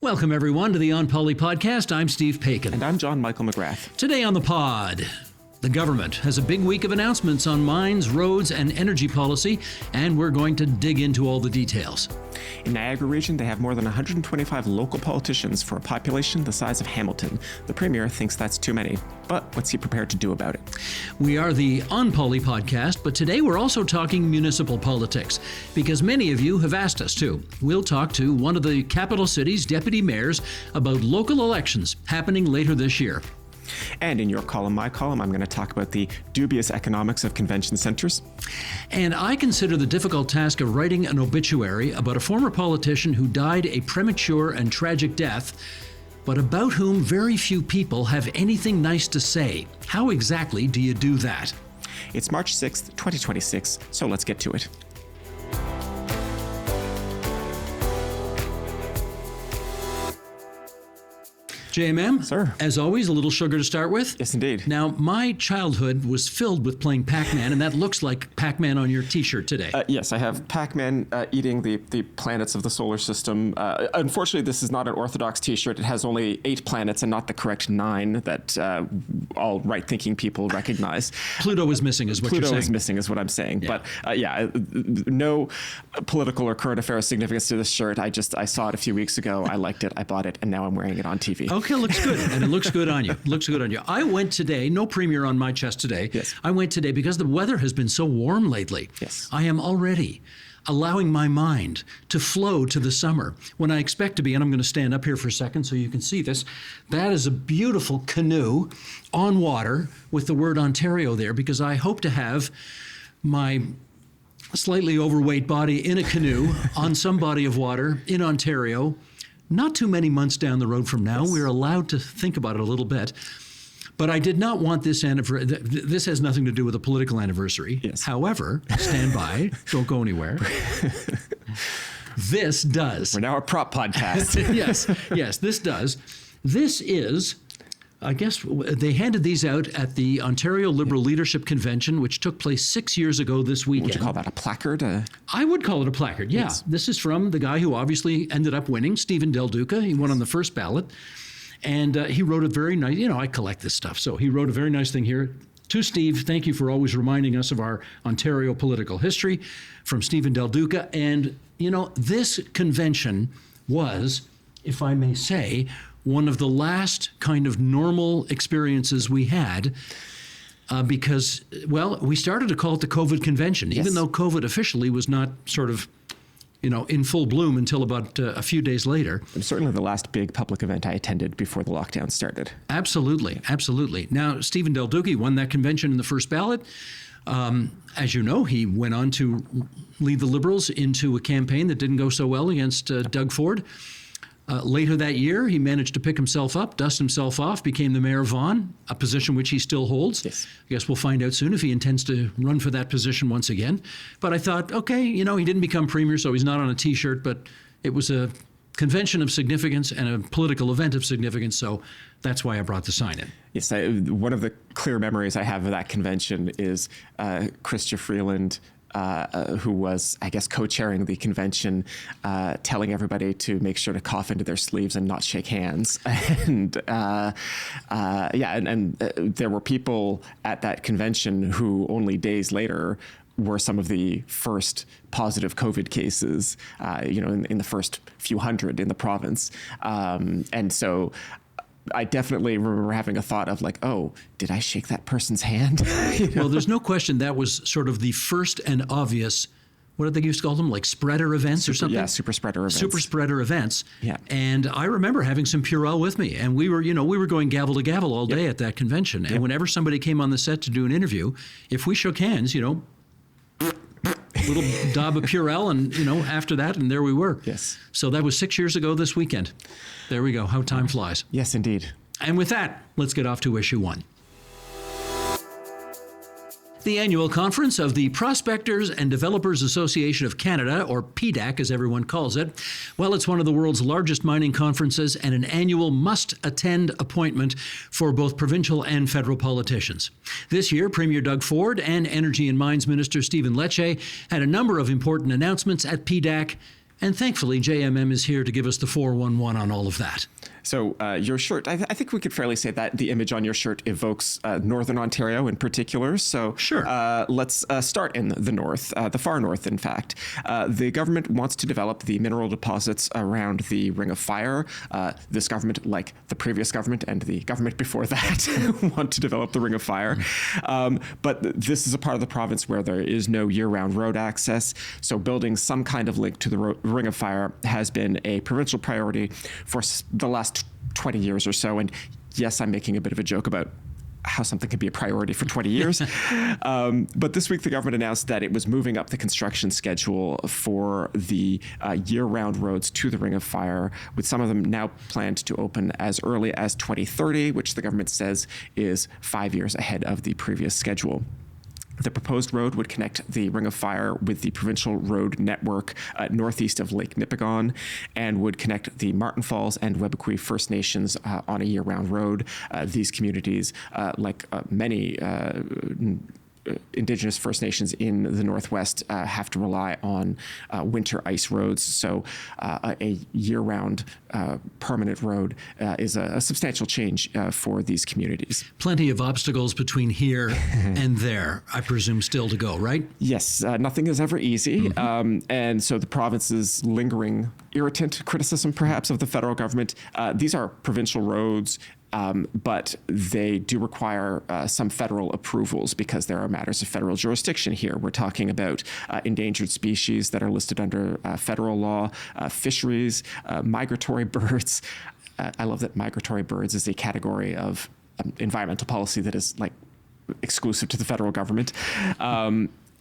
Welcome, everyone, to the OnPoli podcast. I'm Steve Paikin. And I'm John Michael McGrath. Today on the pod, the government has a big week of announcements on mines, roads, and energy policy, and we're going to dig into all the details. In Niagara Region, they have more than 125 local politicians for a population the size of Hamilton. The Premier thinks that's too many, but what's he prepared to do about it? We are the OnPoli podcast, but today we're also talking municipal politics, because many of you have asked us to. We'll talk to one of the capital city's deputy mayors about local elections happening later this year. And in your column, my column, I'm going to talk about the dubious economics of convention centers. And I consider the difficult task of writing an obituary about a former politician who died a premature and tragic death, but about whom very few people have anything nice to say. How exactly do you do that? It's March 6th, 2026, so let's get to it. JMM, Sir. As always, a little sugar to start with. Yes, indeed. Now, my childhood was filled with playing Pac-Man, and that looks like Pac-Man on your t-shirt today. Yes, I have Pac-Man eating the planets of the solar system. Unfortunately, this is not an orthodox t-shirt. It has only 8 planets and not the correct 9 that all right-thinking people recognize. Pluto is missing, is what you're saying. Pluto is missing, is what I'm saying. Yeah. But no political or current affairs significance to this shirt. I saw it a few weeks ago. I liked it. I bought it, and now I'm wearing it on TV. Okay, it looks good, and it looks good on you. Looks good on you. I went today, no Premier on my chest today. Yes. I went today because the weather has been so warm lately. Yes. I am already allowing my mind to flow to the summer when I expect to be, and I'm going to stand up here for a second so you can see this. That is a beautiful canoe on water with the word Ontario there, because I hope to have my slightly overweight body in a canoe on some body of water in Ontario. Not too many months down the road from now. Yes. We're allowed to think about it a little bit. But I did not want this anniversary. This has nothing to do with a political anniversary. Yes. However, stand by. Don't go anywhere. This does. We're now a prop podcast. Yes, this does. This is, I guess, they handed these out at the Ontario Liberal Leadership Convention, which took place 6 years ago this weekend. Would you call that a placard? I would call it a placard, yeah. Yes. This is from the guy who obviously ended up winning, Stephen Del Duca. He won on the first ballot. And he wrote a very nice, I collect this stuff. So he wrote a very nice thing here. To Steve, thank you for always reminding us of our Ontario political history, from Stephen Del Duca. And, this convention was, if I may say, one of the last kind of normal experiences we had because, we started to call it the COVID convention, yes. even though COVID officially was not sort of, in full bloom until about a few days later. Certainly the last big public event I attended before the lockdown started. Absolutely. Now, Stephen Del Duca won that convention in the first ballot. As you know, he went on to lead the Liberals into a campaign that didn't go so well against Doug Ford. Later that year, he managed to pick himself up, dust himself off, became the mayor of Vaughan, a position which he still holds. Yes. I guess we'll find out soon if he intends to run for that position once again. But I thought, okay, he didn't become premier, so he's not on a T-shirt, but it was a convention of significance and a political event of significance, so that's why I brought the sign in. Yes, one of the clear memories I have of that convention is Chrystia Freeland, who was, I guess, co-chairing the convention, telling everybody to make sure to cough into their sleeves and not shake hands. And there were people at that convention who only days later were some of the first positive COVID cases, in the first few hundred in the province. And so I definitely remember having a thought of like, oh, did I shake that person's hand? Well, there's no question that was sort of the first and obvious, what did they used to call them, like spreader events or something? Yeah, super spreader events. Super spreader events. Yeah. And I remember having some Purell with me, and we were going gavel to gavel all day at that convention. And whenever somebody came on the set to do an interview, if we shook hands, little dab of Purell, and after that, and there we were. Yes. So that was 6 years ago this weekend. There we go. How time flies. Yes, indeed. And with that, let's get off to issue 1. The annual conference of the Prospectors and Developers Association of Canada, or PDAC as everyone calls it. Well, it's one of the world's largest mining conferences and an annual must-attend appointment for both provincial and federal politicians. This year, Premier Doug Ford and Energy and Mines Minister Stephen Lecce had a number of important announcements at PDAC, And thankfully, JMM is here to give us the 411 on all of that. So your shirt, I think we could fairly say that the image on your shirt evokes Northern Ontario in particular. So sure. Let's start in the north, the far north, in fact. The government wants to develop the mineral deposits around the Ring of Fire. This government, like the previous government and the government before that, want to develop the Ring of Fire. But this is a part of the province where there is no year-round road access. So building some kind of link to the Ring of Fire has been a provincial priority for the last 20 years or so. And yes, I'm making a bit of a joke about how something could be a priority for 20 years. But this week, the government announced that it was moving up the construction schedule for the year-round roads to the Ring of Fire, with some of them now planned to open as early as 2030, which the government says is 5 years ahead of the previous schedule. The proposed road would connect the Ring of Fire with the provincial road network northeast of Lake Nipigon, and would connect the Martin Falls and Webequie First Nations on a year-round road. These communities, like many Indigenous First Nations in the Northwest, have to rely on winter ice roads. So a year-round permanent road is a substantial change for these communities. Plenty of obstacles between here and there, I presume, still to go, right? Yes, nothing is ever easy. And so the province's lingering irritant criticism, perhaps, of the federal government, these are provincial roads. But they do require some federal approvals because there are matters of federal jurisdiction here. We're talking about endangered species that are listed under federal law, fisheries, migratory birds. I love that migratory birds is a category of environmental policy that is like exclusive to the federal government.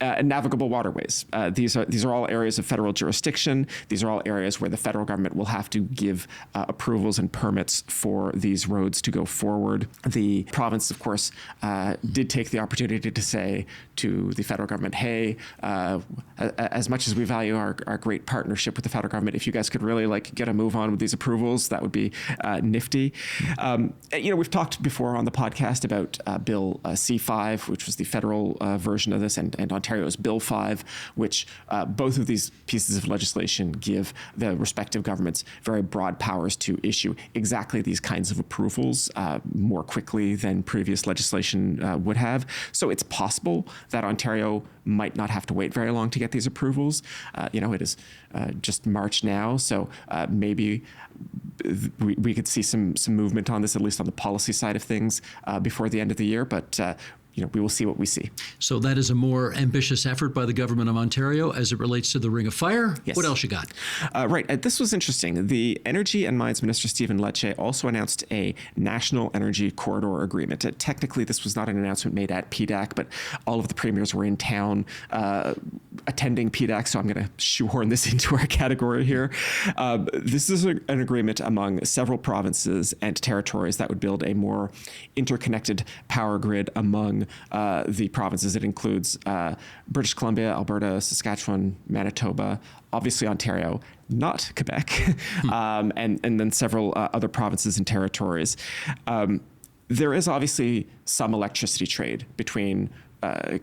And navigable waterways. These are all areas of federal jurisdiction. These are all areas where the federal government will have to give approvals and permits for these roads to go forward. The province, of course, did take the opportunity to say to the federal government, hey, as much as we value our great partnership with the federal government, if you guys could really get a move on with these approvals, that would be nifty. We've talked before on the podcast about Bill C5, which was the federal version of this, and Ontario's Bill 5, which both of these pieces of legislation give the respective governments very broad powers to issue exactly these kinds of approvals more quickly than previous legislation would have. So it's possible that Ontario might not have to wait very long to get these approvals. It is just March now, so maybe we could see some movement on this, at least on the policy side of things, before the end of the year. But we will see what we see. So that is a more ambitious effort by the government of Ontario as it relates to the Ring of Fire. Yes. What else you got? Right. This was interesting. The Energy and Mines Minister, Stephen Lecce, also announced a National Energy Corridor Agreement. Technically, this was not an announcement made at PDAC, but all of the premiers were in town attending PDAC, so I'm going to shoehorn this into our category here. This is an agreement among several provinces and territories that would build a more interconnected power grid among the provinces. It includes British Columbia, Alberta, Saskatchewan, Manitoba, obviously Ontario, not Quebec, and then several other provinces and territories. There is obviously some electricity trade between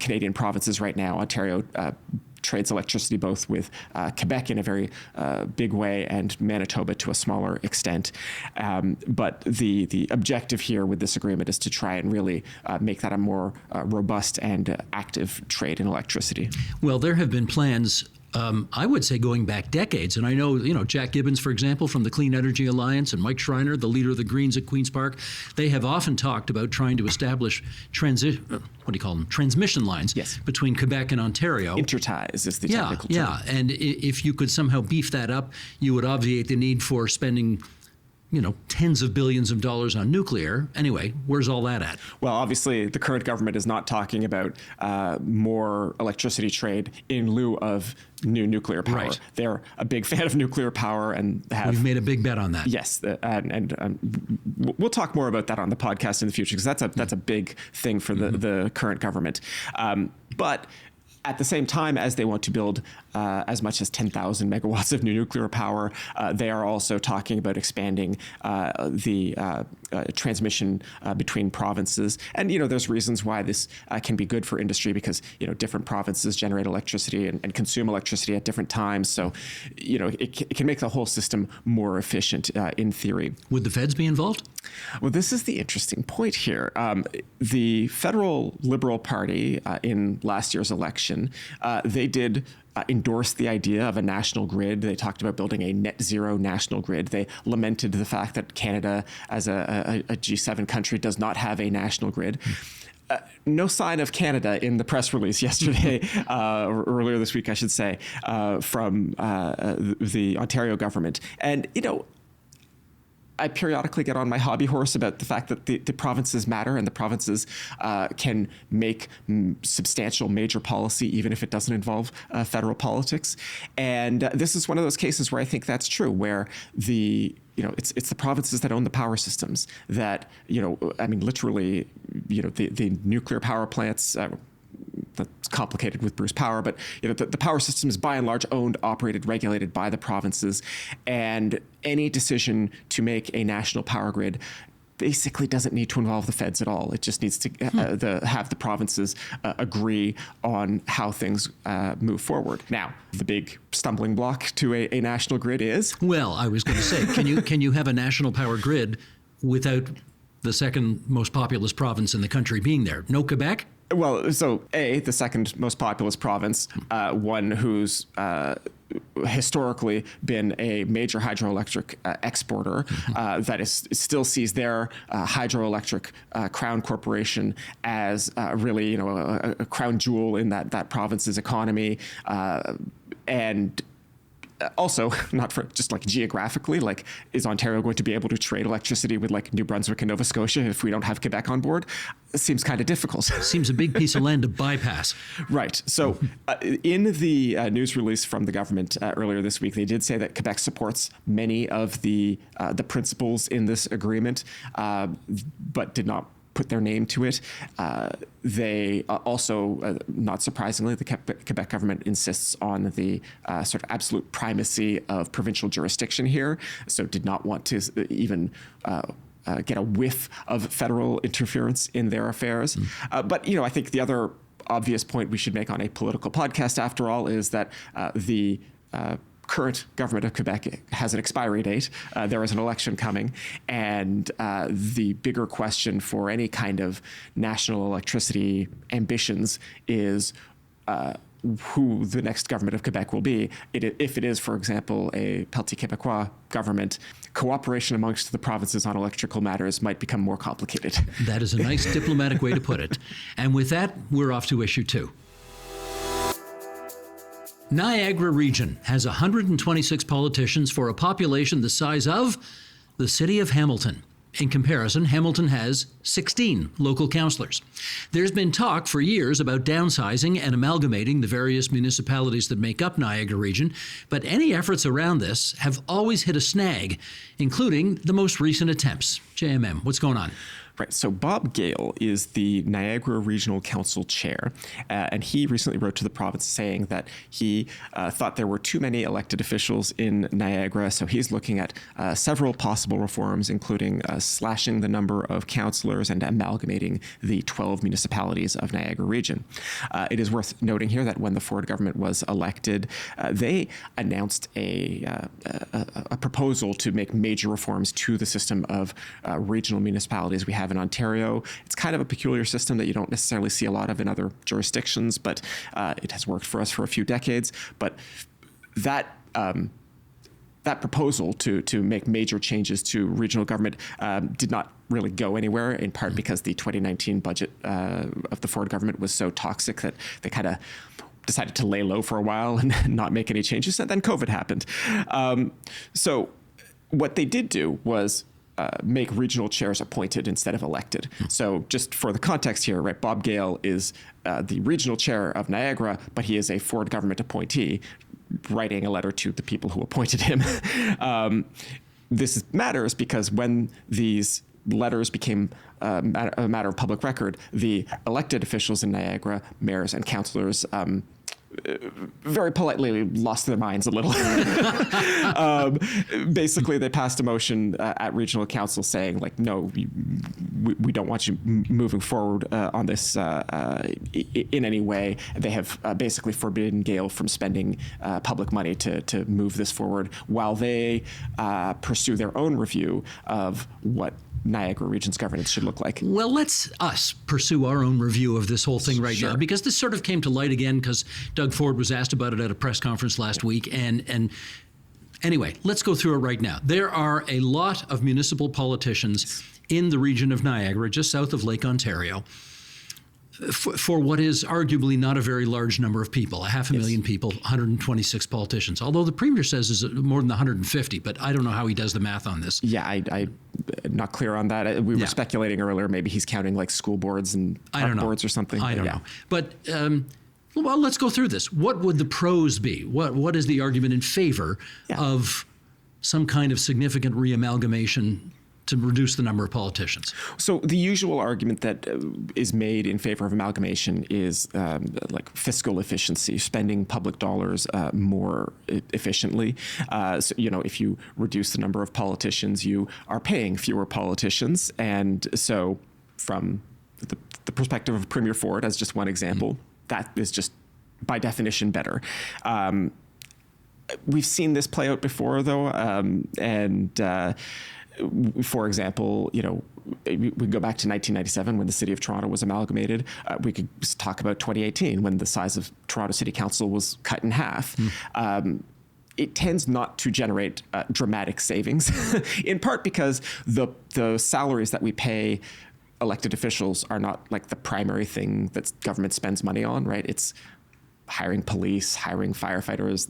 Canadian provinces right now. Ontario trades electricity both with Quebec in a very big way and Manitoba to a smaller extent. But the objective here with this agreement is to try and really make that a more robust and active trade in electricity. Well, there have been plans, I would say, going back decades. And I know, Jack Gibbons, for example, from the Clean Energy Alliance, and Mike Schreiner, the leader of the Greens at Queen's Park, they have often talked about trying to establish transmission lines between Quebec and Ontario. Interties is the technical term. Yeah, and if you could somehow beef that up, you would obviate the need for spending tens of billions of dollars on nuclear. Anyway, where's all that at? Well, obviously, the current government is not talking about more electricity trade in lieu of new nuclear power. Right. They're a big fan of nuclear power and have... We've made a big bet on that. Yes, and we'll talk more about that on the podcast in the future, because that's a big thing for the current government. But at the same time as they want to build as much as 10,000 megawatts of new nuclear power, they are also talking about expanding the transmission between provinces. And, there's reasons why this can be good for industry because, different provinces generate electricity and consume electricity at different times. So, it can make the whole system more efficient in theory. Would the feds be involved? Well, this is the interesting point here. The federal Liberal Party in last year's election, they did endorsed the idea of a national grid. They talked about building a net zero national grid. They lamented the fact that Canada, as a G7 country, does not have a national grid. No sign of Canada in the press release yesterday, earlier this week, I should say, from the Ontario government. And, I periodically get on my hobby horse about the fact that the provinces matter and the provinces can make substantial major policy even if it doesn't involve federal politics. And this is one of those cases where I think that's true, where it's the provinces that own the power systems that, literally, the nuclear power plants, that's complicated with Bruce Power, but the power system is by and large owned, operated, regulated by the provinces, and any decision to make a national power grid basically doesn't need to involve the feds at all. It just needs to have the provinces agree on how things move forward. Now, the big stumbling block to a national grid is? Well, I was going to say, can you have a national power grid without the second most populous province in the country being there? No Quebec? Well, so the second most populous province, one who's historically been a major hydroelectric exporter, that still sees their hydroelectric crown corporation as really, a crown jewel in that province's economy, and also, not for just like geographically, like is Ontario going to be able to trade electricity with like New Brunswick and Nova Scotia if we don't have Quebec on board? It seems kind of difficult. Seems a big piece of land to bypass. Right. So in the news release from the government earlier this week, they did say that Quebec supports many of the principles in this agreement, but did not put their name to it. They also, not surprisingly, the Quebec government insists on the sort of absolute primacy of provincial jurisdiction here, so did not want to even get a whiff of federal interference in their affairs. But, I think the other obvious point we should make on a political podcast, after all, is that the current government of Quebec has an expiry date. There is an election coming. And the bigger question for any kind of national electricity ambitions is who the next government of Quebec will be. If it is, for example, a Parti Québécois government, cooperation amongst the provinces on electrical matters might become more complicated. That is a nice diplomatic way to put it. And with that, we're off to issue 2. Niagara Region has 126 politicians for a population the size of the city of Hamilton. In comparison, Hamilton has 16 local councillors. There's been talk for years about downsizing and amalgamating the various municipalities that make up Niagara Region, but any efforts around this have always hit a snag, including the most recent attempts. JMM, what's going on? Right. So Bob Gale is the Niagara Regional Council chair, and he recently wrote to the province saying that he thought there were too many elected officials in Niagara, so he's looking at several possible reforms, including slashing the number of councillors and amalgamating the 12 municipalities of Niagara Region. It is worth noting here that when the Ford government was elected, they announced a proposal to make major reforms to the system of regional municipalities we have in Ontario. It's kind of a peculiar system that you don't necessarily see a lot of in other jurisdictions, but it has worked for us for a few decades. But that proposal to make major changes to regional government did not really go anywhere, in part because the 2019 budget of the Ford government was so toxic that they kind of decided to lay low for a while and not make any changes, and then COVID happened. So what they did do was make regional chairs appointed instead of elected. So just for the context here, right, Bob Gale is the regional chair of Niagara, but he is a Ford government appointee, writing a letter to the people who appointed him. This matters because when these letters became a matter of public record, the elected officials in Niagara, mayors and councillors, very politely lost their minds a little. Basically, they passed a motion at regional council saying, like, no, we don't want you moving forward on this in any way. They have basically forbidden Gale from spending public money to move this forward while they pursue their own review of what Niagara Region's governance should look like. Well, let's us pursue our own review of this whole thing right now, because this sort of came to light again because Doug Ford was asked about it at a press conference last week. And anyway, let's go through it right now. There are a lot of municipal politicians in the region of Niagara, just south of Lake Ontario, for what is arguably not a very large number of people, 500,000 people, 126 politicians. Although the Premier says is more than 150, but I don't know how he does the math on this. Yeah, I'm not clear on that. We were speculating earlier, maybe he's counting like school boards and park boards or something. I don't know. But well, let's go through this. What would the pros be? What is the argument in favor of some kind of significant reamalgamation to reduce the number of politicians? So the usual argument that is made in favor of amalgamation is like fiscal efficiency, spending public dollars more efficiently. So, if you reduce the number of politicians, you are paying fewer politicians. And so from the perspective of Premier Ford, as just one example, that is just by definition better. We've seen this play out before, though, for example, we go back to 1997 when the City of Toronto was amalgamated. We could talk about 2018 when the size of Toronto City Council was cut in half. It tends not to generate dramatic savings, in part because the salaries that we pay elected officials are not like the primary thing that government spends money on, right? It's hiring police, hiring firefighters,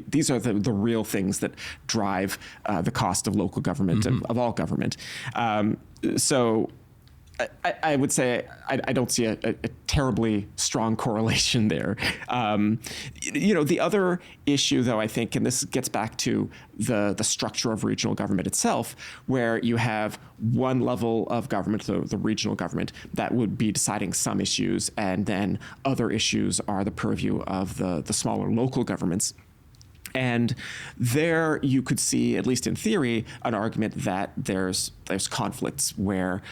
these are the real things that drive the cost of local government, of all government. So I would say I don't see a terribly strong correlation there. The other issue, though, I think, and this gets back to the structure of regional government itself, where you have one level of government, the regional government, that would be deciding some issues, and then other issues are the purview of the smaller local governments. And there you could see, at least in theory, an argument that there's conflicts where,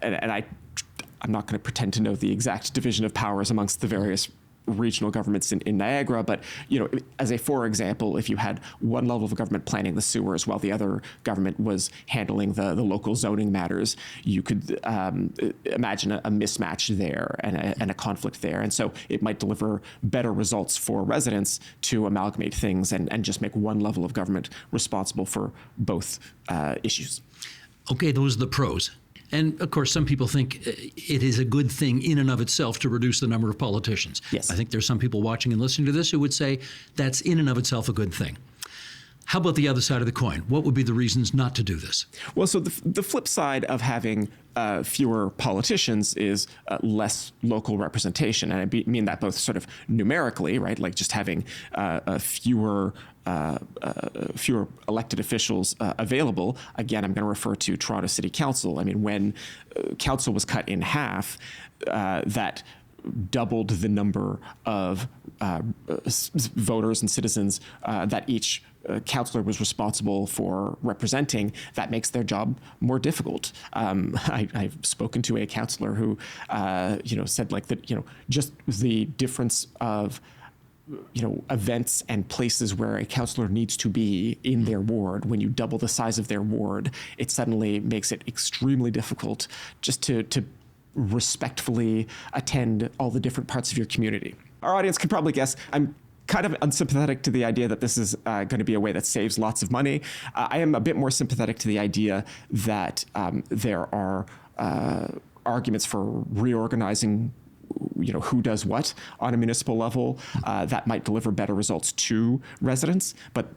and I'm not going to pretend to know the exact division of powers amongst the various regional governments in Niagara, but for example, if you had one level of government planning the sewers while the other government was handling the local zoning matters, you could imagine a mismatch there and a conflict there. And so it might deliver better results for residents to amalgamate things and just make one level of government responsible for both issues. Okay, those are the pros. And of course, some people think it is a good thing in and of itself to reduce the number of politicians. Yes. I think there's some people watching and listening to this who would say that's in and of itself a good thing. How about the other side of the coin? What would be the reasons not to do this? Well, so the flip side of having fewer politicians is less local representation. And I mean that both sort of numerically, right? Like just having fewer elected officials available. Again, I'm going to refer to Toronto City Council. I mean, when council was cut in half, that doubled the number of voters and citizens that each councillor was responsible for representing. That makes their job more difficult. I've spoken to a councillor who, said that, just the difference of events and places where a councillor needs to be in their ward. When you double the size of their ward, it suddenly makes it extremely difficult just to respectfully attend all the different parts of your community. Our audience could probably guess I'm kind of unsympathetic to the idea that this is going to be a way that saves lots of money. I am a bit more sympathetic to the idea that there are arguments for reorganizing who does what on a municipal level that might deliver better results to residents. But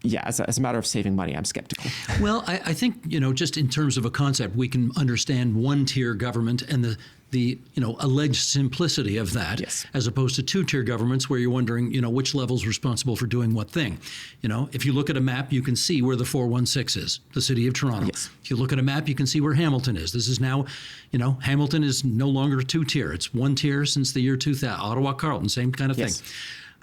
yeah, as a matter of saving money, I'm skeptical. Well, I think, just in terms of a concept, we can understand one-tier government and the alleged simplicity of that, yes, as opposed to two-tier governments where you're wondering, which level's responsible for doing what thing. If you look at a map, you can see where the 416 is, the City of Toronto. Yes. If you look at a map, you can see where Hamilton is. This is now, Hamilton is no longer a two-tier. It's one tier since the year 2000. Ottawa, Carleton, same kind of yes, thing.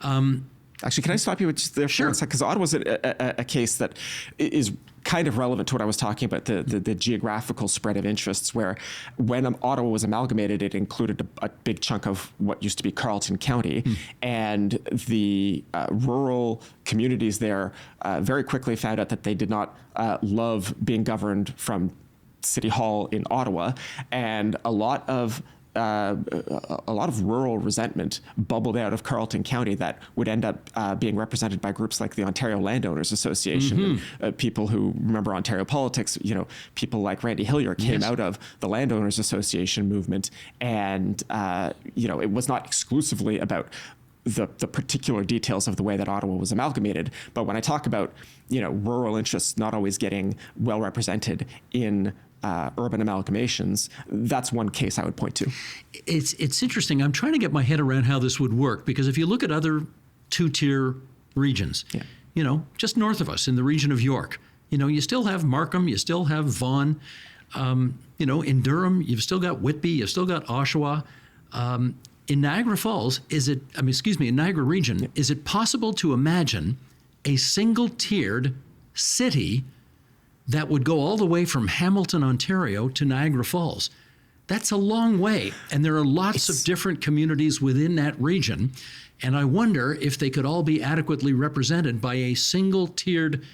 Actually, can I stop you with just there for a second? Because Ottawa's a case that is kind of relevant to what I was talking about, the geographical spread of interests, where when Ottawa was amalgamated, it included a big chunk of what used to be Carleton County, and the rural communities there very quickly found out that they did not love being governed from City Hall in Ottawa, and a lot of rural resentment bubbled out of Carleton County that would end up being represented by groups like the Ontario Landowners Association. And, people who remember Ontario politics, people like Randy Hillier came out of the Landowners Association movement, and it was not exclusively about the particular details of the way that Ottawa was amalgamated. But when I talk about rural interests not always getting well represented in urban amalgamations, that's one case I would point to. It's interesting. I'm trying to get my head around how this would work, because if you look at other two-tier regions, just north of us in the region of York, you still have Markham, you still have Vaughan, in Durham, you've still got Whitby, you've still got Oshawa. In Niagara Falls, in Niagara Region, is it possible to imagine a single-tiered city that would go all the way from Hamilton, Ontario to Niagara Falls? That's a long way. And there are lots of different communities within that region. And I wonder if they could all be adequately represented by a single-tiered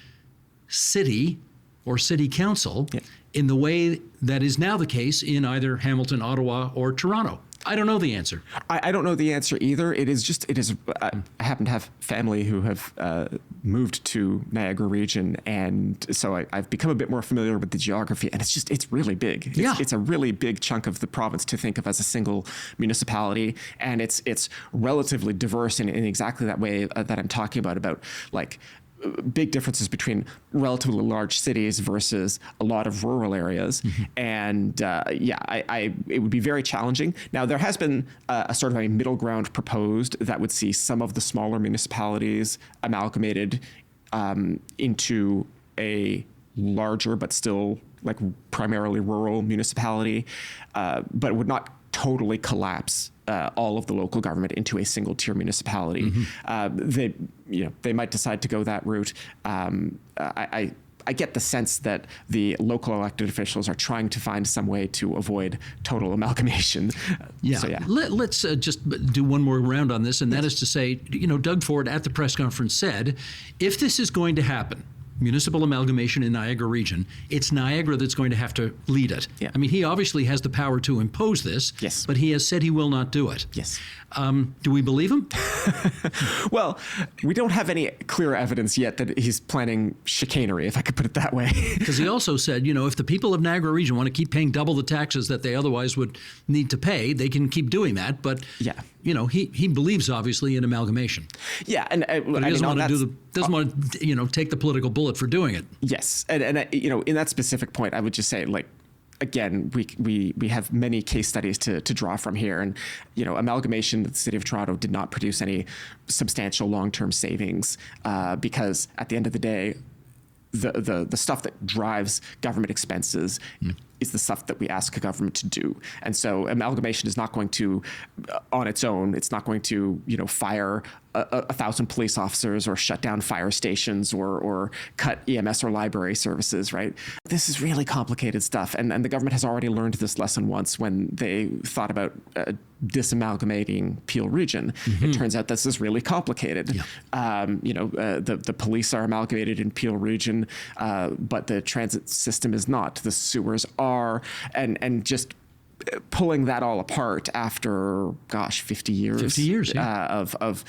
city or city council in the way that is now the case in either Hamilton, Ottawa, or Toronto. I don't know the answer. I don't know the answer either. It is. I happen to have family who have moved to Niagara Region, and so I've become a bit more familiar with the geography. And it's really big. It's a really big chunk of the province to think of as a single municipality, and it's relatively diverse in exactly that way that I'm talking about like big differences between relatively large cities versus a lot of rural areas. And it would be very challenging. Now, there has been a sort of a middle ground proposed that would see some of the smaller municipalities amalgamated into a larger but still like primarily rural municipality, but would not totally collapse all of the local government into a single tier municipality. They might decide to go that route. I get the sense that the local elected officials are trying to find some way to avoid total amalgamation. Let's just do one more round on this, and that is to say, Doug Ford at the press conference said, if this is going to happen, municipal amalgamation in Niagara Region, it's Niagara that's going to have to lead it. I mean, he obviously has the power to impose this, but he has said he will not do it. Do we believe him? Well, we don't have any clear evidence yet that he's planning chicanery, if I could put it that way. Because he also said, if the people of Niagara Region want to keep paying double the taxes that they otherwise would need to pay, they can keep doing that. But he believes obviously in amalgamation. And but he doesn't want to take the political bullet for doing it. Yes, and in that specific point, I would just say, like, again, we have many case studies to draw from here, and amalgamation at the City of Toronto did not produce any substantial long-term savings because at the end of the day, the stuff that drives government expenses is the stuff that we ask a government to do. And so amalgamation is not going to, on its own, it's not going to, fire 1,000 police officers or shut down fire stations or cut EMS or library services, right? This is really complicated stuff. And the government has already learned this lesson once when they thought about disamalgamating Peel Region. It turns out this is really complicated. The police are amalgamated in Peel Region, but the transit system is not. The sewers are, and just pulling that all apart after, 50 years. 50 years, of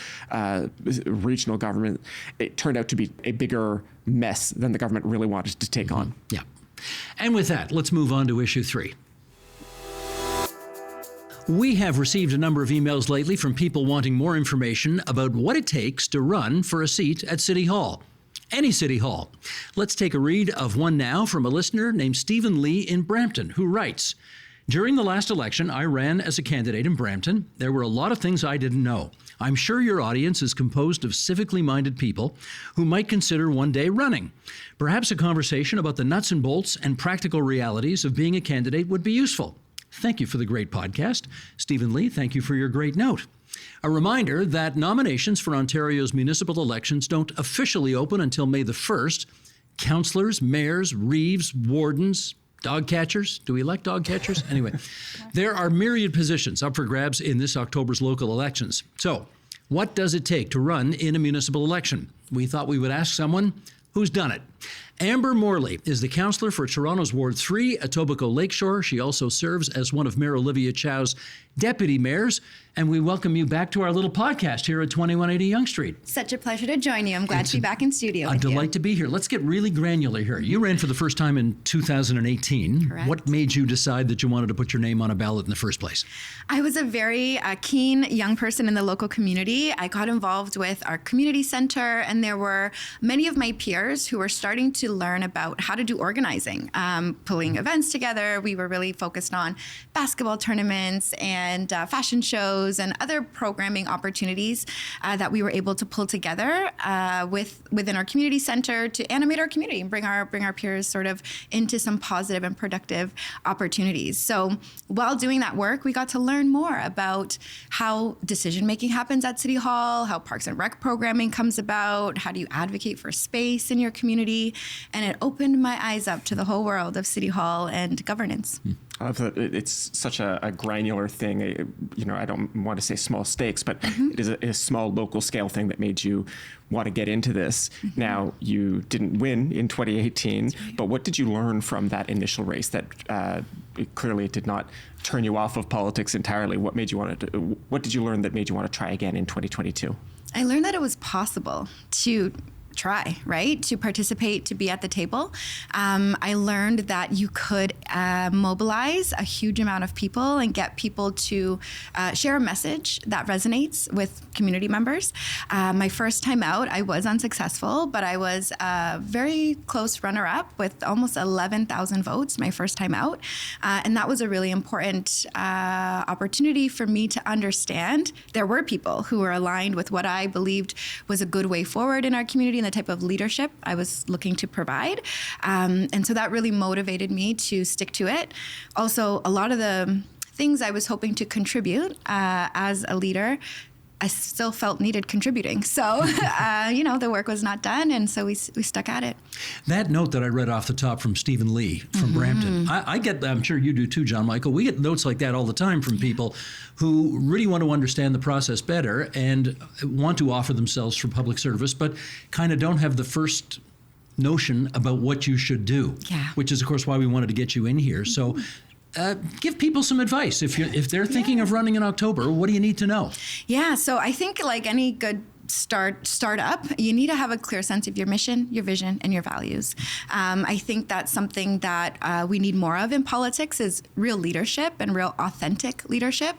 regional government, it turned out to be a bigger mess than the government really wanted to take on. Yeah. And with that, let's move on to issue 3. We have received a number of emails lately from people wanting more information about what it takes to run for a seat at City Hall. Any City Hall. Let's take a read of one now from a listener named Stephen Lee in Brampton, who writes, during the last election, I ran as a candidate in Brampton. There were a lot of things I didn't know. I'm sure your audience is composed of civically minded people who might consider one day running. Perhaps a conversation about the nuts and bolts and practical realities of being a candidate would be useful. Thank you for the great podcast. Stephen Lee, thank you for your great note. A reminder that nominations for Ontario's municipal elections don't officially open until May the 1st. Councillors, mayors, reeves, wardens, dog catchers. Do we elect dog catchers? Anyway, there are myriad positions up for grabs in this October's local elections. So, what does it take to run in a municipal election? We thought we would ask someone who's done it. Amber Morley is the councillor for Toronto's Ward 3, Etobicoke Lakeshore. She also serves as one of Mayor Olivia Chow's deputy mayors. And we welcome you back to our little podcast here at 2180 Yonge Street. Such a pleasure to join you. I'm glad to be back in studio. A delight to be here. Let's get really granular here. You ran for the first time in 2018. Correct. What made you decide that you wanted to put your name on a ballot in the first place? I was a very keen young person in the local community. I got involved with our community center, and there were many of my peers who were starting to learn about how to do organizing, pulling events together. We were really focused on basketball tournaments and fashion shows and other programming opportunities that we were able to pull together within our community center to animate our community and bring our peers sort of into some positive and productive opportunities. So while doing that work, we got to learn more about how decision making happens at City Hall, how Parks and Rec programming comes about, how do you advocate for space in your community, and it opened my eyes up to the whole world of City Hall and governance. I love that it's such a granular thing. I don't want to say small stakes, but it is a small local scale thing that made you want to get into this. Now, you didn't win in 2018, but what did you learn from that initial race that clearly did not turn you off of politics entirely? What did you learn that made you want to try again in 2022? I learned that it was possible to try, right? To participate, to be at the table. I learned that you could mobilize a huge amount of people and get people to share a message that resonates with community members. My first time out, I was unsuccessful, but I was a very close runner-up with almost 11,000 votes my first time out. And that was a really important opportunity for me to understand there were people who were aligned with what I believed was a good way forward in our community and the type of leadership I was looking to provide. And so that really motivated me to stick to it. Also, a lot of the things I was hoping to contribute as a leader, I still felt needed contributing. So, the work was not done, and so we stuck at it. That note that I read off the top from Stephen Lee from Brampton, I get, I'm sure you do too, John Michael, we get notes like that all the time from people who really want to understand the process better and want to offer themselves for public service, but kind of don't have the first notion about what you should do, which is, of course, why we wanted to get you in here. So give people some advice. If they're thinking of running in October, what do you need to know? Yeah, so I think like any good startup, you need to have a clear sense of your mission, your vision, and your values. I think that's something that we need more of in politics is real leadership and real authentic leadership,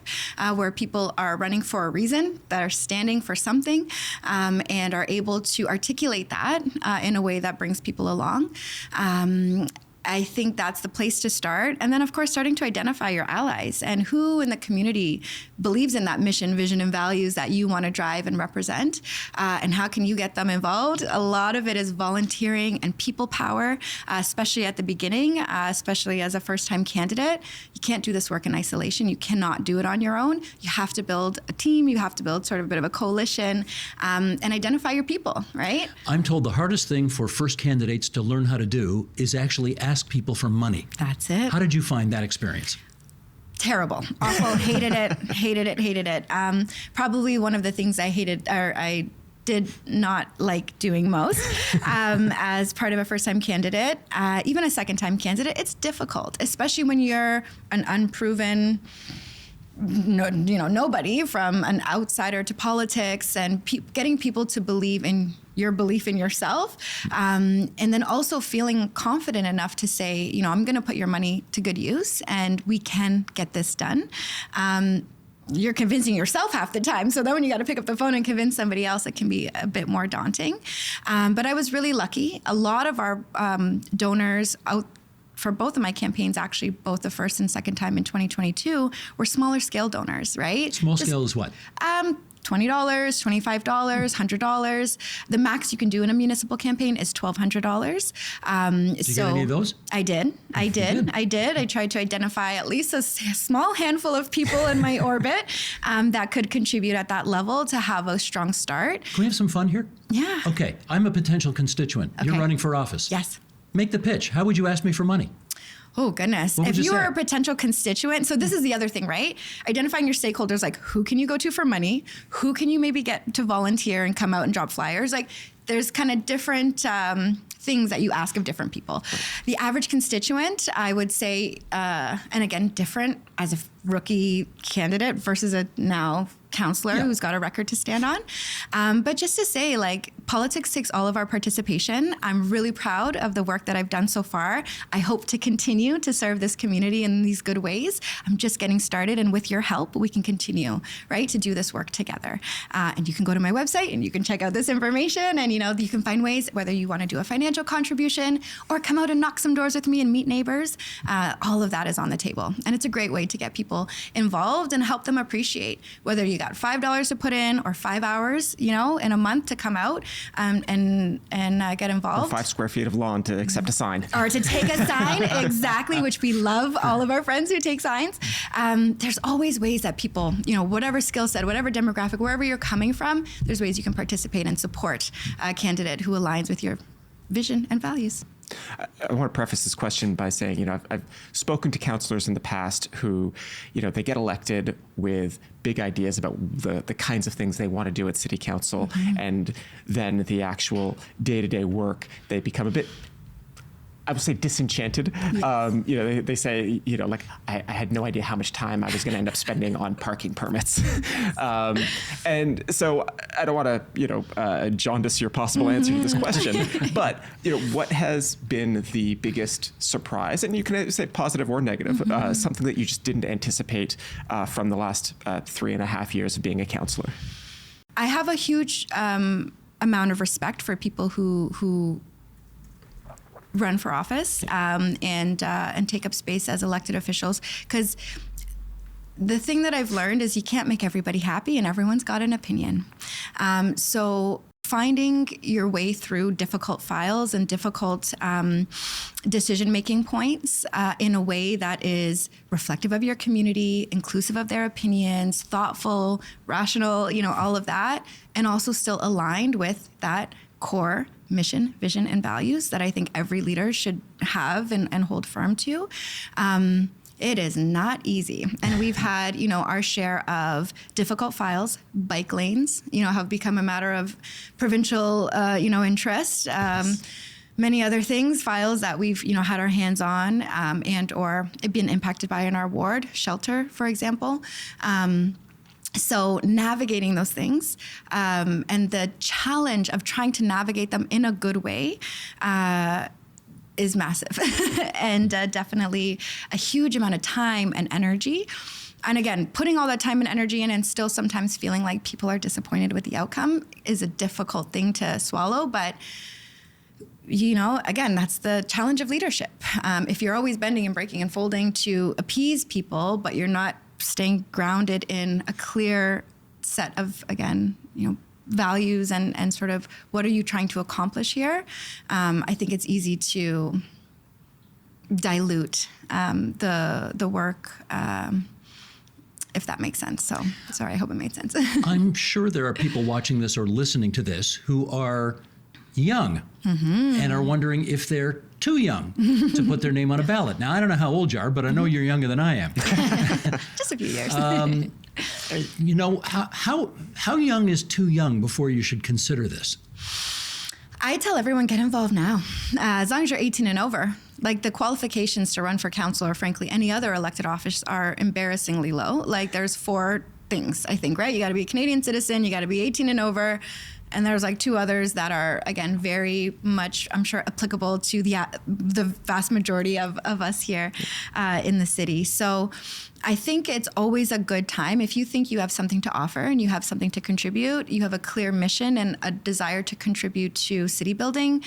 where people are running for a reason, that are standing for something, and are able to articulate that in a way that brings people along. I think that's the place to start. And then, of course, starting to identify your allies and who in the community believes in that mission, vision, and values that you want to drive and represent, and how can you get them involved. A lot of it is volunteering and people power, especially at the beginning, especially as a first-time candidate. You can't do this work in isolation. You cannot do it on your own. You have to build a team. You have to build sort of a bit of a coalition, and identify your people, right? I'm told the hardest thing for first candidates to learn how to do is actually ask people for money. That's it. How did you find that experience? Terrible, awful, hated it. Probably one of the things I hated, or I did not like doing most as part of a first-time candidate. Even a second-time candidate, it's difficult, especially when you're an unproven nobody, from an outsider to politics, and getting people to believe in your belief in yourself, and then also feeling confident enough to say, I'm going to put your money to good use, and we can get this done. You're convincing yourself half the time. So then when you got to pick up the phone and convince somebody else, it can be a bit more daunting. But I was really lucky. A lot of our donors out for both of my campaigns, actually, both the first and second time in 2022, were smaller scale donors, right? Small scale is what? $20, $25, $100. The max you can do in a municipal campaign is $1,200. Did you get any of those? I did. I tried to identify at least a small handful of people in my orbit that could contribute at that level to have a strong start. Can we have some fun here? Yeah. Okay, I'm a potential constituent. You're Okay. running for office. Yes. Make the pitch. How would you ask me for money? Oh, goodness. What would If you you say? are a potential constituent, so this is the other thing, right? Identifying your stakeholders, like who can you go to for money? Who can you maybe get to volunteer and come out and drop flyers? Like there's kind of different things that you ask of different people. The average constituent, I would say, and again, different as a rookie candidate versus a now councillor who's got a record to stand on. But just to say, like, politics takes all of our participation. I'm really proud of the work that I've done so far. I hope to continue to serve this community in these good ways. I'm just getting started, and with your help, we can continue, right, to do this work together. And you can go to my website and you can check out this information, and you can find ways, whether you want to do a financial contribution or come out and knock some doors with me and meet neighbors. All of that is on the table, and it's a great way to get people involved and help them appreciate whether you got $5 to put in or 5 hours, in a month to come out and get involved. Or 5 square feet of lawn to accept a sign. Or to take a sign, exactly, which we love all of our friends who take signs. There's always ways that people, whatever skill set, whatever demographic, wherever you're coming from, there's ways you can participate and support a candidate who aligns with your vision and values. I want to preface this question by saying, I've spoken to councillors in the past who, they get elected with big ideas about the kinds of things they want to do at city council, and then the actual day-to-day work, they become a bit, I would say, disenchanted. They say, like, I had no idea how much time I was going to end up spending on parking permits. And so I don't want to, jaundice your possible answer to this question, but, what has been the biggest surprise, and you can say positive or negative, something that you just didn't anticipate from the last 3.5 years of being a councillor? I have a huge amount of respect for people who run for office and take up space as elected officials, because the thing that I've learned is you can't make everybody happy, and everyone's got an opinion. So finding your way through difficult files and difficult decision-making points in a way that is reflective of your community, inclusive of their opinions, thoughtful, rational, all of that, and also still aligned with that core mission, vision, and values that I think every leader should have and hold firm to. It is not easy. And we've had, our share of difficult files. Bike lanes, have become a matter of provincial, interest. Many other things, files that we've, had our hands on and or been impacted by in our ward, shelter, for example. So navigating those things and the challenge of trying to navigate them in a good way is massive and definitely a huge amount of time and energy. And again, putting all that time and energy in and still sometimes feeling like people are disappointed with the outcome is a difficult thing to swallow. But again, that's the challenge of leadership. If you're always bending and breaking and folding to appease people, but you're not staying grounded in a clear set of, again, values and sort of what are you trying to accomplish here? I think it's easy to dilute the work, if that makes sense. So, sorry, I hope it made sense. I'm sure there are people watching this or listening to this who are young and are wondering if they're too young to put their name on a ballot. Now, I don't know how old you are, but I know you're younger than I am. Just a few years. How young is too young before you should consider this? I tell everyone, get involved now. As long as you're 18 and over. Like, the qualifications to run for council or, frankly, any other elected office are embarrassingly low. Like, there's 4 things, I think, right? You got to be a Canadian citizen, you got to be 18 and over, and there's like 2 others that are, again, very much, I'm sure, applicable to the vast majority of us here in the city. So I think it's always a good time if you think you have something to offer and you have something to contribute, you have a clear mission and a desire to contribute to city building,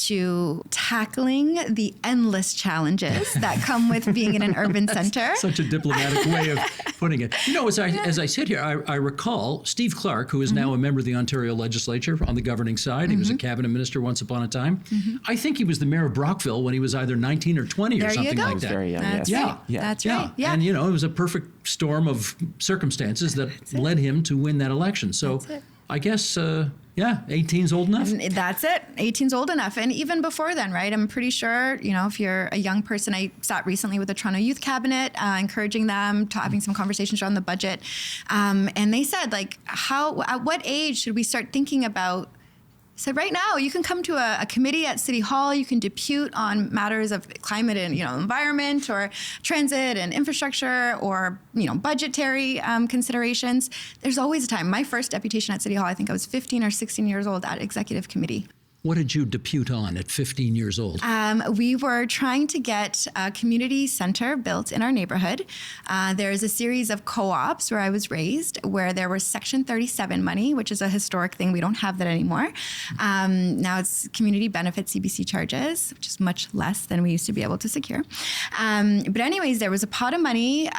to tackling the endless challenges that come with being in an urban center. Such a diplomatic way of putting it. You know, as I sit here, I recall Steve Clark, who is now a member of the Ontario Legislature on the governing side. He was a cabinet minister once upon a time. I think he was the mayor of Brockville when he was either 19 or 20 or something like that. Very young, That's yes. right. Yeah. That's right. Yeah. And, you know, it was a perfect storm of circumstances that led him to win that election. So I guess, 18's old enough. That's it. 18's old enough. And even before then, right? I'm pretty sure, you know, if you're a young person, I sat recently with the Toronto Youth Cabinet, encouraging them to having some conversations around the budget. And they said, like, at what age should we start thinking about? So right now, you can come to a committee at City Hall. You can depute on matters of climate and, you know, environment or transit and infrastructure or, you know, budgetary considerations. There's always a time. My first deputation at City Hall, I think I was 15 or 16 years old at executive committee. What did you depute on at 15 years old? We were trying to get a community center built in our neighborhood. There's a series of co-ops where I was raised where there was Section 37 money, which is a historic thing. We don't have that anymore. Now it's community benefit CBC charges, which is much less than we used to be able to secure. But anyways, there was a pot of money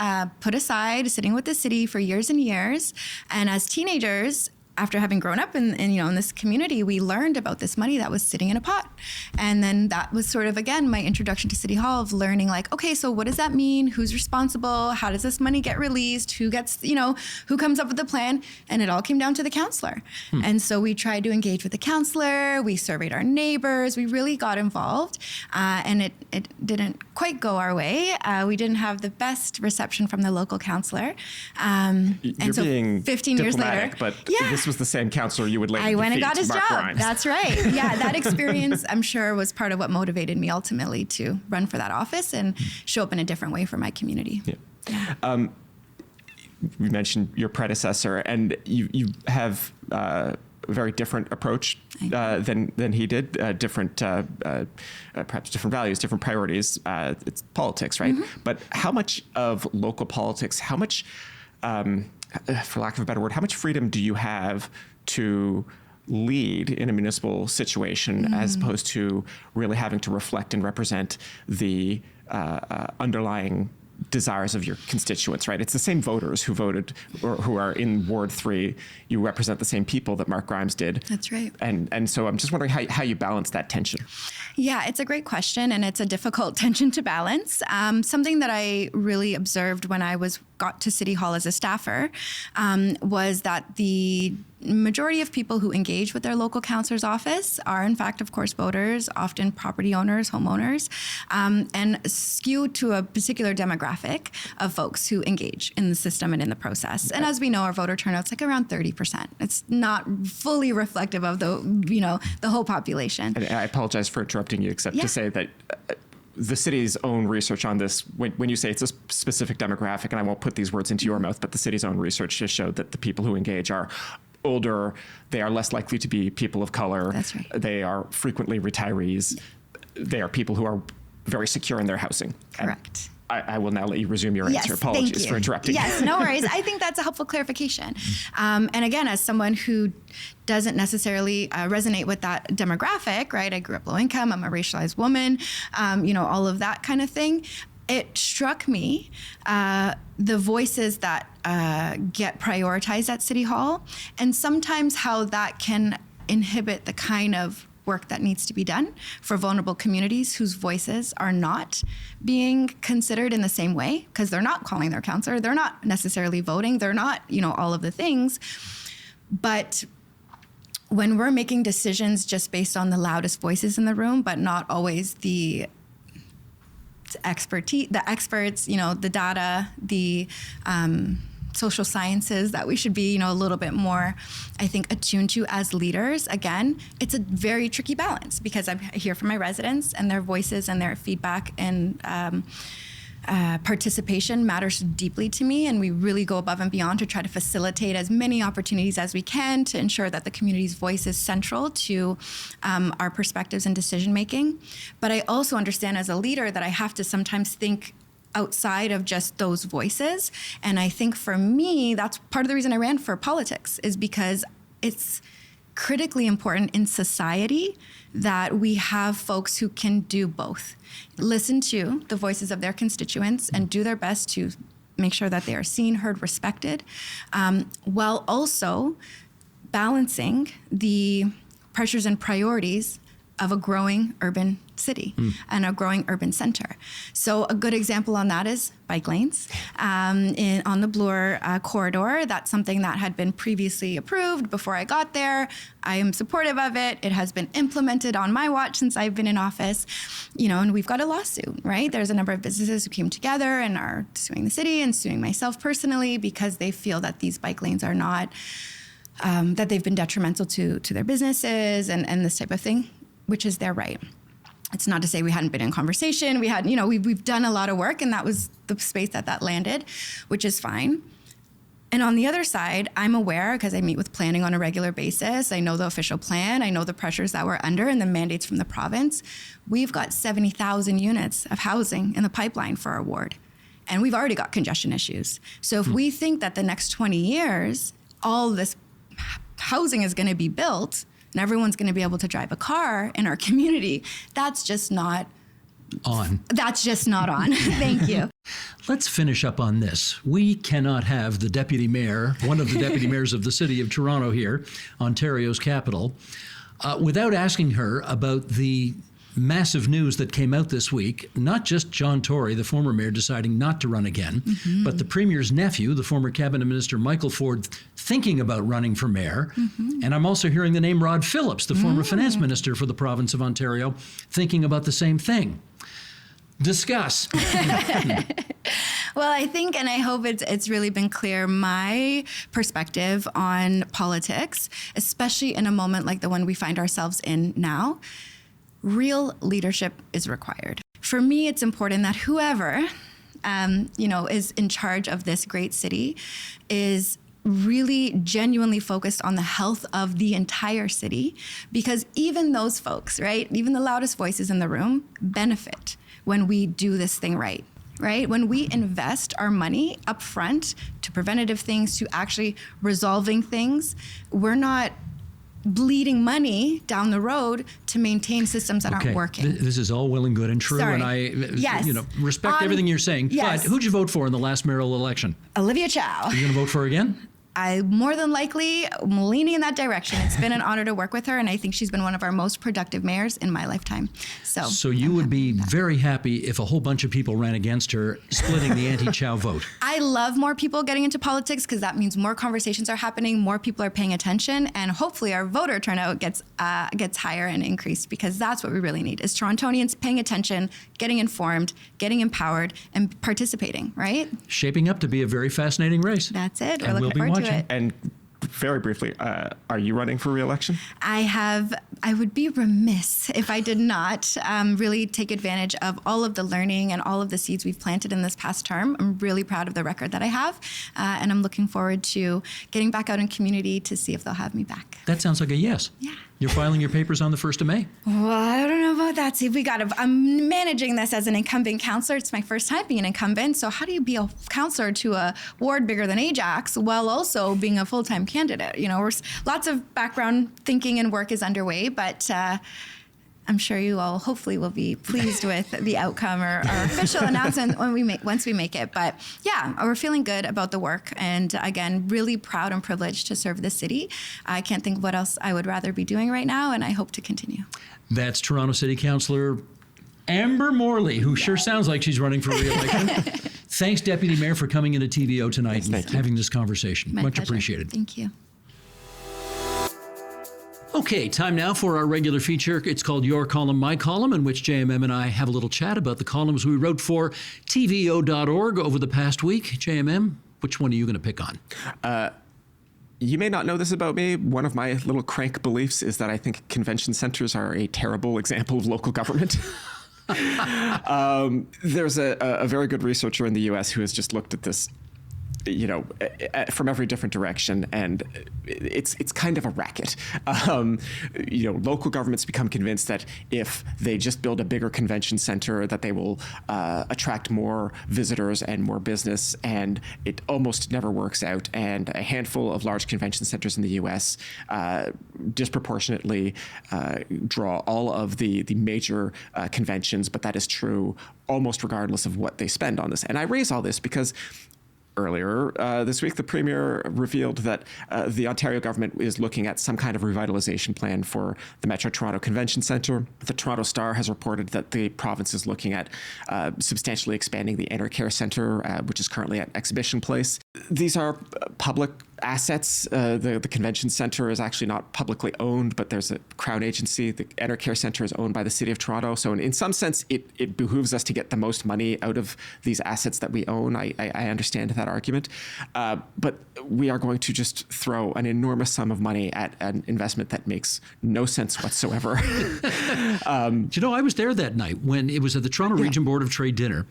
put aside, sitting with the city for years and years. And as teenagers, after having grown up in this community, we learned about this money that was sitting in a pot. And then that was sort of, again, my introduction to City Hall of learning, like, okay, so what does that mean? Who's responsible? How does this money get released? Who gets, who comes up with the plan? And it all came down to the councillor. And so we tried to engage with the councillor. We surveyed our neighbors. We really got involved. And it didn't quite go our way. We didn't have the best reception from the local councillor. You're so being 15 years later, but this was the same councillor you would later I went and got his Mark job. Grimes. That's right. Yeah, that experience, I'm sure, was part of what motivated me ultimately to run for that office and show up in a different way for my community. Yeah. We mentioned your predecessor, and you have a very different approach than he did. Perhaps different values, different priorities. It's politics, right? Mm-hmm. But how much of local politics? How much? For lack of a better word, how much freedom do you have to lead in a municipal situation as opposed to really having to reflect and represent the underlying desires of your constituents, right? It's the same voters who voted or who are in Ward 3. You represent the same people that Mark Grimes did. That's right. And so I'm just wondering how you balance that tension. Yeah, it's a great question, and it's a difficult tension to balance. Something that I really observed when I got to City Hall as a staffer was that the majority of people who engage with their local councillor's office are, in fact, of course, voters, often property owners, homeowners, and skew to a particular demographic of folks who engage in the system and in the process. And as we know, our voter turnout's like around 30%. It's not fully reflective of the whole population. And I apologize for interrupting you, except to say that the city's own research on this, when you say it's a specific demographic, and I won't put these words into your mouth, but the city's own research just showed that the people who engage are older, they are less likely to be people of color. That's right. They are frequently retirees. They are people who are very secure in their housing. Correct. I will now let you resume your answer. Apologies thank you. for interrupting. Yes, no worries. I think that's a helpful clarification. And again, as someone who doesn't necessarily resonate with that demographic, right? I grew up low income. I'm a racialized woman. All of that kind of thing. It struck me the voices that get prioritized at City Hall, and sometimes how that can inhibit the kind of work that needs to be done for vulnerable communities whose voices are not being considered in the same way because they're not calling their councillor, they're not necessarily voting, they're not, all of the things. But when we're making decisions just based on the loudest voices in the room, but not always the experts, the data, the social sciences that we should be, a little bit more, I think, attuned to as leaders. Again, it's a very tricky balance because I hear from my residents and their voices and their feedback and participation matters deeply to me, and we really go above and beyond to try to facilitate as many opportunities as we can to ensure that the community's voice is central to our perspectives and decision making. But I also understand as a leader that I have to sometimes think outside of just those voices. And I think for me, that's part of the reason I ran for politics, is because it's critically important in society that we have folks who can do both. Listen to the voices of their constituents and do their best to make sure that they are seen, heard, respected, while also balancing the pressures and priorities of a growing urban city and a growing urban center. So a good example on that is bike lanes on the Bloor corridor. That's something that had been previously approved before I got there. I am supportive of it. It has been implemented on my watch since I've been in office, and we've got a lawsuit, right? There's a number of businesses who came together and are suing the city and suing myself personally because they feel that these bike lanes are not, that they've been detrimental to their businesses and this type of thing, which is their right. It's not to say we hadn't been in conversation. We had, we've done a lot of work, and that was the space that landed, which is fine. And on the other side, I'm aware, because I meet with planning on a regular basis. I know the official plan. I know the pressures that we're under and the mandates from the province. We've got 70,000 units of housing in the pipeline for our ward. And we've already got congestion issues. So if we think that the next 20 years, all this housing is going to be built, and everyone's going to be able to drive a car in our community, that's just not on. That's just not on. Thank you. Let's finish up on this. We cannot have the deputy mayor, one of the deputy mayors of the city of Toronto here, Ontario's capital, without asking her about the massive news that came out this week, not just John Tory, the former mayor, deciding not to run again, but the premier's nephew, the former cabinet minister Michael Ford, thinking about running for mayor. And I'm also hearing the name Rod Phillips, the former finance minister for the province of Ontario, thinking about the same thing. Discuss. Well, I think, and I hope it's really been clear, my perspective on politics, especially in a moment like the one we find ourselves in now. Real leadership is required. For me, it's important that whoever, is in charge of this great city is really genuinely focused on the health of the entire city, because even those folks, right, even the loudest voices in the room benefit when we do this thing right. Right? When we invest our money up front to preventative things, to actually resolving things, we're not bleeding money down the road to maintain systems that aren't working. This is all well and good and true, and I respect everything you're saying. Yes. But who'd you vote for in the last mayoral election? Olivia Chow. Are you going to vote for her again? I more than likely am leaning in that direction. It's been an honor to work with her, and I think she's been one of our most productive mayors in my lifetime. So you would be very happy if a whole bunch of people ran against her, splitting the anti-Chow vote. I love more people getting into politics because that means more conversations are happening, more people are paying attention, and hopefully our voter turnout gets higher and increased, because that's what we really need, is Torontonians paying attention, getting informed, getting empowered, and participating, right? Shaping up to be a very fascinating race. That's it. And We're looking forward to it. And very briefly, are you running for re-election? I would be remiss if I did not really take advantage of all of the learning and all of the seeds we've planted in this past term. I'm really proud of the record that I have, and I'm looking forward to getting back out in community to see if they'll have me back. That sounds like a yes. Yeah. You're filing your papers on the 1st of May? Well, I don't know about that. See, I'm managing this as an incumbent councillor. It's my first time being an incumbent. So how do you be a councillor to a ward bigger than Ajax while also being a full-time candidate? Lots of background thinking and work is underway, but I'm sure you all hopefully will be pleased with the outcome or our official announcement once we make it. But yeah, we're feeling good about the work, and again, really proud and privileged to serve the city. I can't think of what else I would rather be doing right now, and I hope to continue. That's Toronto City Councillor Amber Morley, who sure sounds like she's running for re-election. Thanks, Deputy Mayor, for coming into TVO tonight and having this conversation. Much appreciated. Thank you. Okay, time now for our regular feature. It's called Your Column, My Column, in which JMM and I have a little chat about the columns we wrote for TVO.org over the past week. JMM, which one are you going to pick on? You may not know this about me. One of my little crank beliefs is that I think convention centers are a terrible example of local government. There's a very good researcher in the US who has just looked at this from every different direction, and it's kind of a racket. Local governments become convinced that if they just build a bigger convention center, that they will attract more visitors and more business, and it almost never works out. And a handful of large convention centers in the U.S. Disproportionately draw all of the major conventions, but that is true almost regardless of what they spend on this. And I raise all this because earlier this week, the Premier revealed that the Ontario government is looking at some kind of revitalization plan for the Metro Toronto Convention Centre. The Toronto Star has reported that the province is looking at substantially expanding the Inner Care Centre, which is currently at Exhibition Place. These are public assets. The convention center is actually not publicly owned, but there's a Crown agency. The Inner Care Centre is owned by the City of Toronto. So in some sense, it behooves us to get the most money out of these assets that we own. I understand that argument. But we are going to just throw an enormous sum of money at an investment that makes no sense whatsoever. I was there that night when it was at the Toronto Region Board of Trade dinner,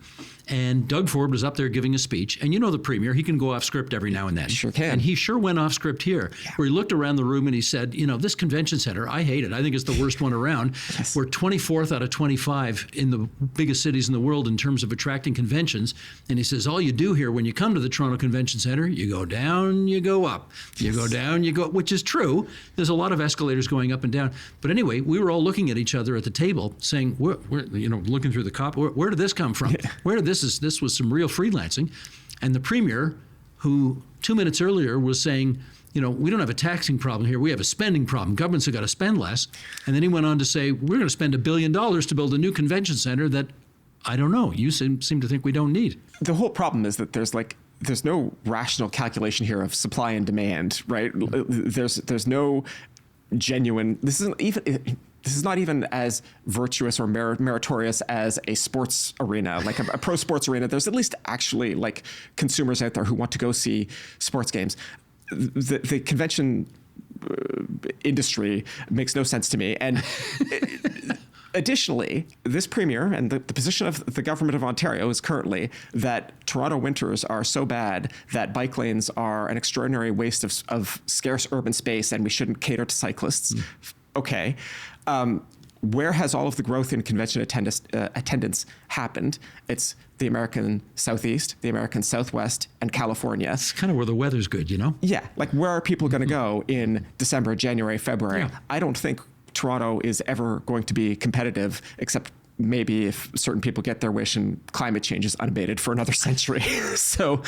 and Doug Ford was up there giving a speech. And the Premier, he can go off script every now and then. Sure can. And he sure went off script here, where he looked around the room and he said, this convention center, I hate it. I think it's the worst one around. Yes. We're 24th out of 25 in the biggest cities in the world in terms of attracting conventions. And he says, all you do here when you come to the Toronto Convention Center, you go down, you go up. You go down, you go up, which is true. There's a lot of escalators going up and down. But anyway, we were all looking at each other at the table saying, we're looking through the cop, where did this come from? Yeah. This was some real freelancing. And the Premier, who 2 minutes earlier was saying, we don't have a taxing problem here. We have a spending problem. Governments have got to spend less. And then he went on to say, we're going to spend $1 billion to build a new convention center that, I don't know, you seem to think we don't need. The whole problem is that there's no rational calculation here of supply and demand, right? There's no genuine, this is not even as virtuous or meritorious as a sports arena, like a pro sports arena. There's at least actually like consumers out there who want to go see sports games. The convention industry makes no sense to me. And additionally, this Premier and the position of the government of Ontario is currently that Toronto winters are so bad that bike lanes are an extraordinary waste of scarce urban space and we shouldn't cater to cyclists. Okay. Where has all of the growth in convention attendance happened? It's the American Southeast, the American Southwest, and California. It's kind of where the weather's good, Yeah. Like, where are people going to go in December, January, February? Yeah. I don't think Toronto is ever going to be competitive, except maybe if certain people get their wish and climate change is unabated for another century. So,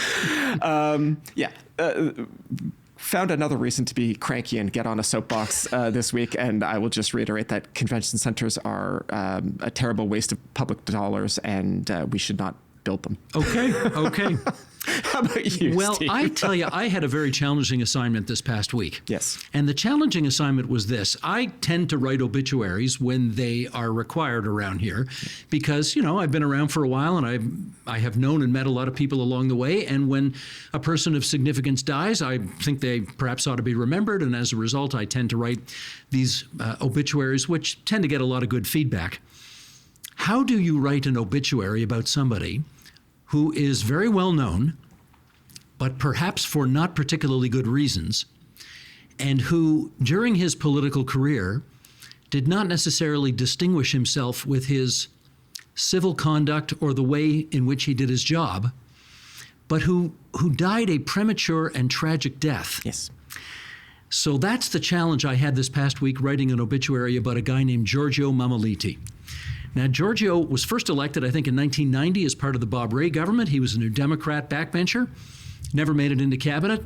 found another reason to be cranky and get on a soapbox this week, and I will just reiterate that convention centers are a terrible waste of public dollars, and we should not build them. Okay. How about you, Well, Steve? I tell you, I had a very challenging assignment this past week. Yes. And the challenging assignment was this. I tend to write obituaries when they are required around here because, I've been around for a while and I have known and met a lot of people along the way. And when a person of significance dies, I think they perhaps ought to be remembered. And as a result, I tend to write these obituaries, which tend to get a lot of good feedback. How do you write an obituary about somebody who is very well known, but perhaps for not particularly good reasons, and who, during his political career, did not necessarily distinguish himself with his civil conduct or the way in which he did his job, but who died a premature and tragic death? Yes. So that's the challenge I had this past week, writing an obituary about a guy named Giorgio Mammoliti. Now, Giorgio was first elected, I think, in 1990 as part of the Bob Rae government. He was a New Democrat backbencher, never made it into cabinet,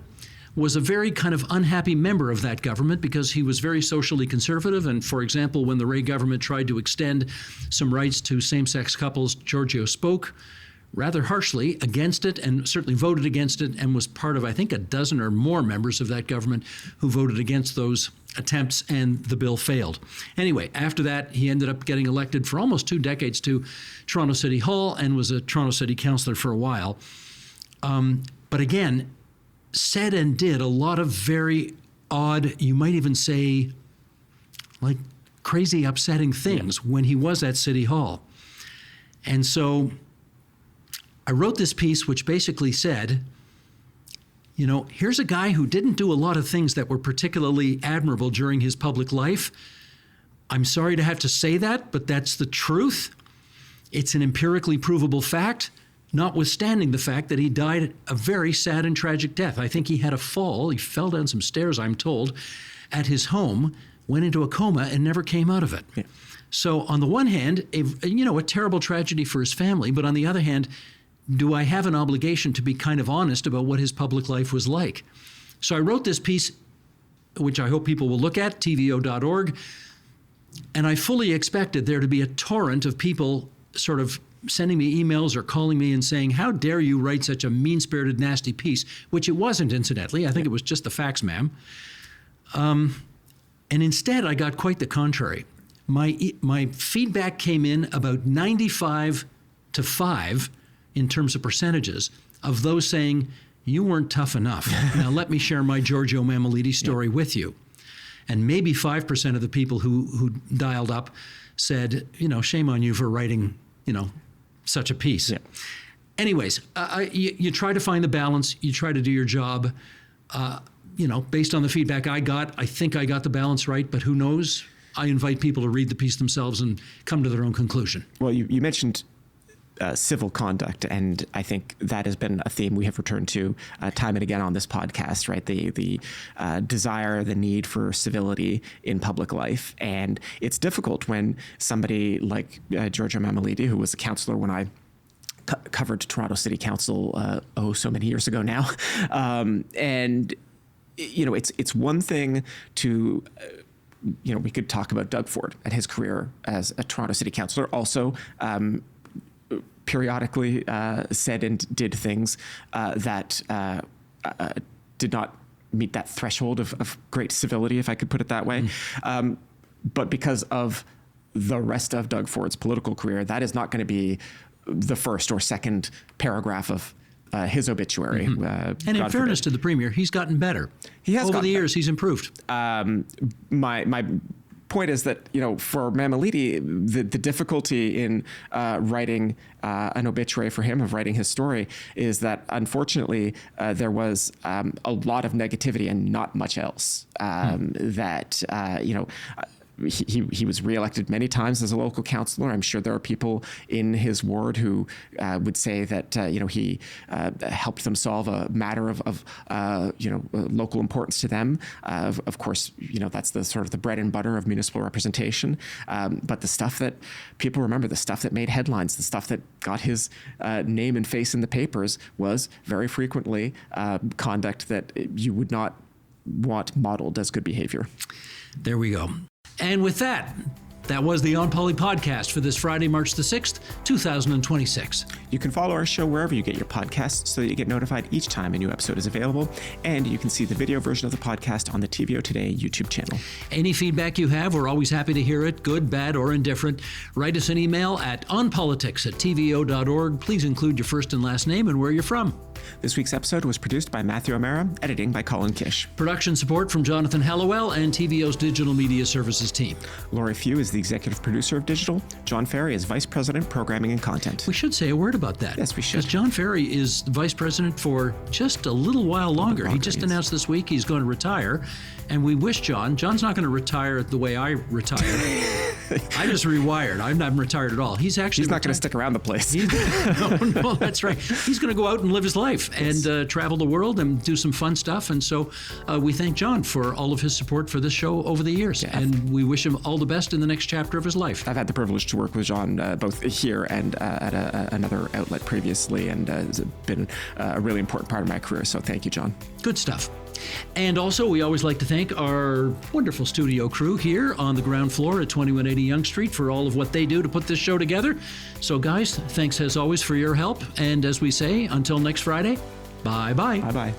was a very kind of unhappy member of that government because he was very socially conservative. And, for example, when the Rae government tried to extend some rights to same-sex couples, Giorgio spoke rather harshly against it and certainly voted against it and was part of, I think, a dozen or more members of that government who voted against those attempts, and the bill failed. Anyway, after that, he ended up getting elected for almost 2 decades to Toronto City Hall and was a Toronto City councillor for a while. But again, said and did a lot of very odd, you might even say, like crazy upsetting things when he was at City Hall. And so I wrote this piece which basically said, You know, here's a guy who didn't do a lot of things that were particularly admirable during his public life. I'm sorry to have to say that, but that's the truth. It's an empirically provable fact, notwithstanding the fact that he died a very sad and tragic death. I think he had a fall. He fell down some stairs, I'm told, at his home, went into a coma, and never came out of it. Yeah. So on the one hand, a terrible tragedy for his family, but on the other hand, do I have an obligation to be kind of honest about what his public life was like? So I wrote this piece, which I hope people will look at, tvo.org, and I fully expected there to be a torrent of people sort of sending me emails or calling me and saying, how dare you write such a mean-spirited, nasty piece, which it wasn't, incidentally. I think it was just the facts, ma'am. And instead, I got quite the contrary. My feedback came in about 95 to 5 in terms of percentages of those saying, you weren't tough enough. Now let me share my Giorgio Mammoliti story with you. And maybe 5% of the people who dialed up said, shame on you for writing, such a piece. Yeah. Anyways, you try to find the balance. You try to do your job. Based on the feedback I got, I think I got the balance right, but who knows? I invite people to read the piece themselves and come to their own conclusion. Well, you mentioned civil conduct, and I think that has been a theme we have returned to time and again on this podcast, right? The desire, the need for civility in public life. And it's difficult when somebody like Giorgio Mammoliti, who was a councillor when I covered Toronto City Council so many years ago now. It's one thing to... we could talk about Doug Ford and his career as a Toronto City Councillor. Also, periodically said and did things that did not meet that threshold of great civility, if I could put it that way. But because of the rest of Doug Ford's political career, that is not going to be the first or second paragraph of his obituary. And in fairness to the Premier, he's gotten better. He has over the years, he's improved. My point is that, for Mammoliti, the difficulty in writing an obituary for him, of writing his story, is that unfortunately there was a lot of negativity and not much else. He was reelected many times as a local councillor. I'm sure there are people in his ward who would say that he helped them solve a matter of local importance to them. Of course, that's the sort of the bread and butter of municipal representation. But the stuff that people remember, the stuff that made headlines, the stuff that got his name and face in the papers, was very frequently conduct that you would not want modeled as good behavior. There we go. And with that was the onpoli podcast for this Friday, March the 6th, 2026. You can follow our show wherever you get your podcasts so that you get notified each time a new episode is available. And you can see the video version of the podcast on the TVO Today YouTube channel. Any feedback you have, we're always happy to hear it, good, bad, or indifferent. Write us an email at onpolitics@tvo.org. Please include your first and last name and where you're from. This week's episode was produced by Matthew O'Mara, editing by Colin Kish. Production support from Jonathan Hallowell and TVO's Digital Media Services team. Laurie Few is the executive producer of Digital. John Ferry is vice president, programming and content. We should say a word about that. Yes, we should. Because John Ferry is vice president for just a little while longer. He just announced this week he's going to retire. And we wish John's not going to retire the way I retired. I just rewired. I'm not retired at all. He's not going to stick around the place. No, that's right. He's going to go out and live his life and travel the world and do some fun stuff. And so we thank John for all of his support for this show over the years. Yeah. And we wish him all the best in the next chapter of his life. I've had the privilege to work with John both here and at another outlet previously, and it's been a really important part of my career. So thank you, John. Good stuff. And also, we always like to thank our wonderful studio crew here on the ground floor at 2180 Yonge Street for all of what they do to put this show together. So, guys, thanks as always for your help. And as we say, until next Friday, bye-bye. Bye-bye.